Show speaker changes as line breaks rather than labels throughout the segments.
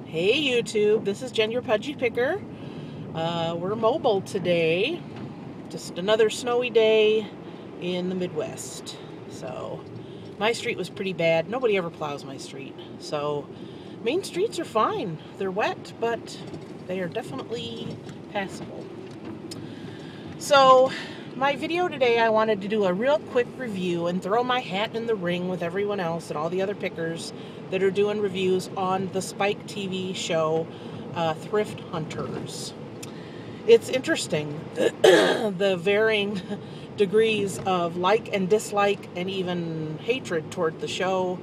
Hey YouTube, this is Jen, your Pudgy Picker. We're mobile today. Just another snowy day in the Midwest. So, my street was pretty bad. Nobody ever plows my street. So, main streets are fine. They're wet, but they are definitely passable. So, my video today, I wanted to do a real quick review and throw my hat in the ring with everyone else and all the other pickers that are doing reviews on the Spike TV show, Thrift Hunters. It's interesting, the varying degrees of like and dislike and even hatred toward the show,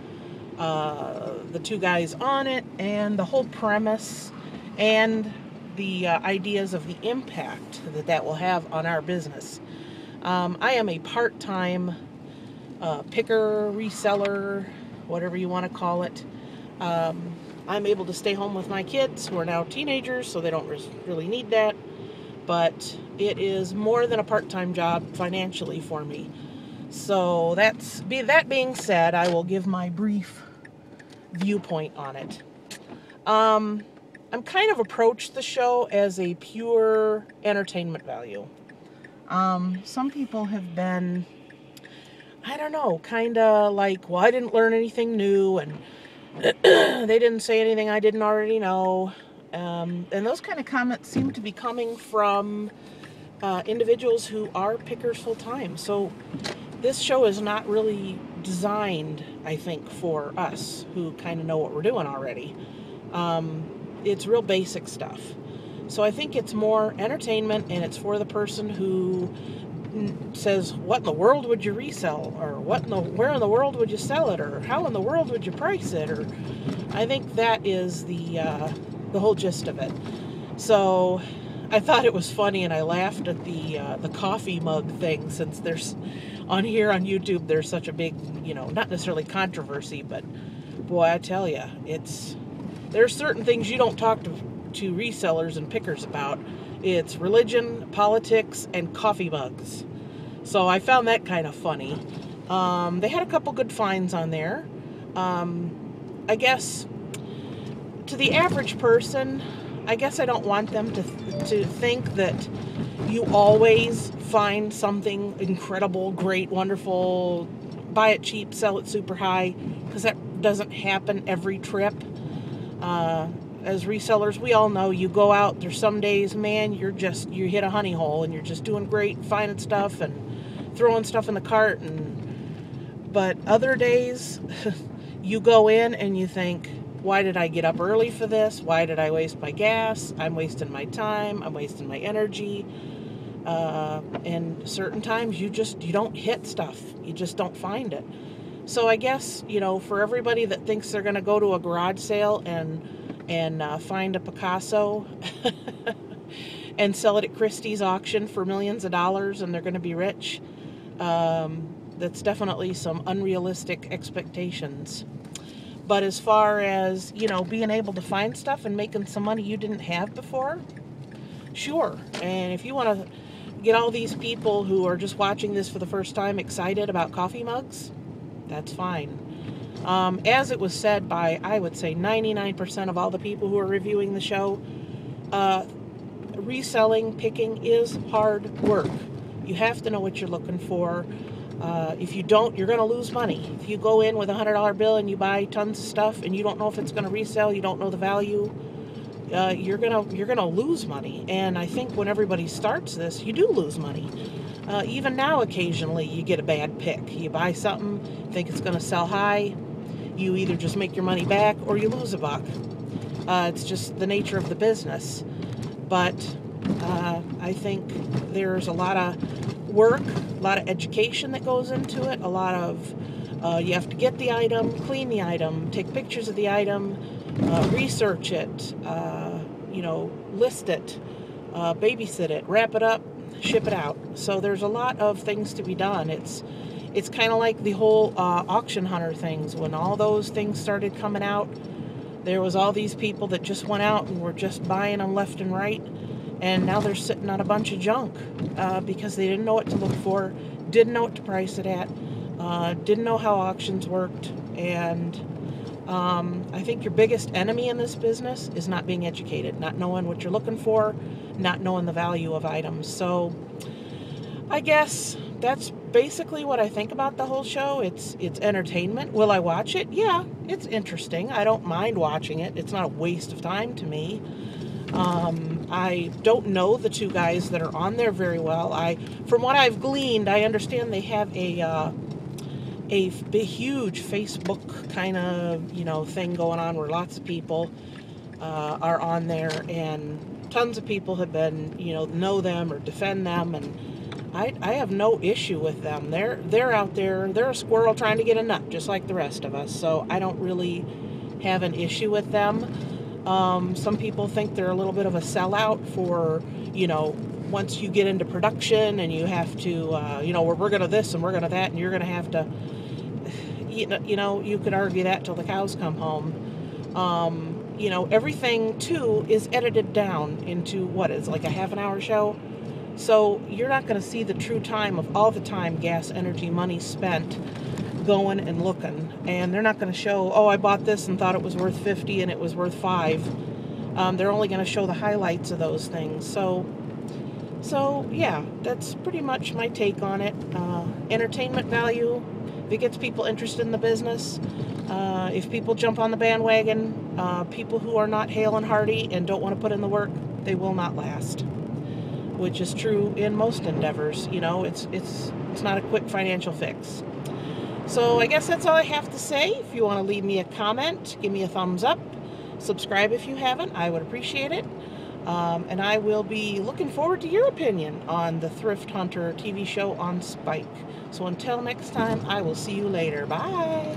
the two guys on it, and the whole premise, and the ideas of the impact that will have on our business. I am a part-time picker, reseller, whatever you want to call it. I'm able to stay home with my kids who are now teenagers, so they don't really need that. But it is more than a part-time job financially for me. So that being said, I will give my brief viewpoint on it. I'm kind of approached the show as a pure entertainment value. Some people have been, I don't know, kind of like, well, I didn't learn anything new, and they didn't say anything I didn't already know. And those kind of comments seem to be coming from individuals who are pickers full time. So this show is not really designed, I think, for us who kind of know what we're doing already. It's real basic stuff. So I think it's more entertainment, and it's for the person who says, what in the world would you resell? Or where in the world would you sell it? Or how in the world would you price it? Or I think that is the whole gist of it. So I thought it was funny, and I laughed at the coffee mug thing, since there's on here on YouTube there's such a big, not necessarily controversy, but boy, I tell you, there's certain things you don't talk to resellers and pickers about. It's religion, politics, and coffee mugs. So I found that kind of funny. They had a couple good finds on there. I guess to the average person, I guess I don't want them to think that you always find something incredible, great, wonderful, buy it cheap, sell it super high, because that doesn't happen every trip. As resellers, we all know, you go out, there's some days, man, you hit a honey hole, and you're just doing great, finding stuff and throwing stuff in the cart, but other days you go in and you think, why did I get up early for this? Why did I waste my gas? I'm wasting my time, I'm wasting my energy. And certain times you don't hit stuff, you just don't find it. So I guess, for everybody that thinks they're going to go to a garage sale and find a Picasso and sell it at Christie's auction for millions of dollars, and they're going to be rich, that's definitely some unrealistic expectations. But as far as, being able to find stuff and making some money you didn't have before, sure. And if you want to get all these people who are just watching this for the first time excited about coffee mugs, that's fine. As it was said by, I would say, 99% of all the people who are reviewing the show, reselling, picking is hard work. You have to know what you're looking for. If you don't, you're going to lose money. If you go in with a $100 bill and you buy tons of stuff and you don't know if it's going to resell, you don't know the value, you're gonna lose money. And I think when everybody starts this, you do lose money. Even now, occasionally you get a bad pick. You buy something, think it's going to sell high, you either just make your money back or you lose a buck. It's just the nature of the business. But I think there's a lot of work, a lot of education that goes into it, a lot of you have to get the item, clean the item, take pictures of the item, research it, list it, babysit it, wrap it up, ship it out. So there's a lot of things to be done. It's kind of like the whole auction hunter things. When all those things started coming out, there was all these people that just went out and were just buying them left and right, and now they're sitting on a bunch of junk because they didn't know what to look for, didn't know what to price it at, didn't know how auctions worked, and I think your biggest enemy in this business is not being educated, not knowing what you're looking for, not knowing the value of items. So I guess that's basically what I think about the whole show. It's entertainment. Will I watch it? Yeah, it's interesting. I don't mind watching it. It's not a waste of time to me. I don't know the two guys that are on there very well. From what I've gleaned, I understand they have a huge Facebook kind of thing going on where lots of people are on there, and tons of people have been know them or defend them, and I have no issue with them. They're out there. They're a squirrel trying to get a nut, just like the rest of us. So I don't really have an issue with them. Some people think they're a little bit of a sellout for, once you get into production and you have to, we're going to this and we're going to that, and you're going to have to, you could argue that till the cows come home. Everything too is edited down into what is like a half an hour show. So you're not going to see the true time of all the time, gas, energy, money spent going and looking. And they're not going to show, oh, I bought this and thought it was worth 50 and it was worth 5. They're only going to show the highlights of those things. So yeah, that's pretty much my take on it. Entertainment value, if it gets people interested in the business. If people jump on the bandwagon, people who are not hale and hearty and don't want to put in the work, they will not last. Which is true in most endeavors. It's not a quick financial fix. So I guess that's all I have to say. If you want to leave me a comment, give me a thumbs up. Subscribe if you haven't. I would appreciate it. And I will be looking forward to your opinion on the Thrift Hunter TV show on Spike. So until next time, I will see you later. Bye.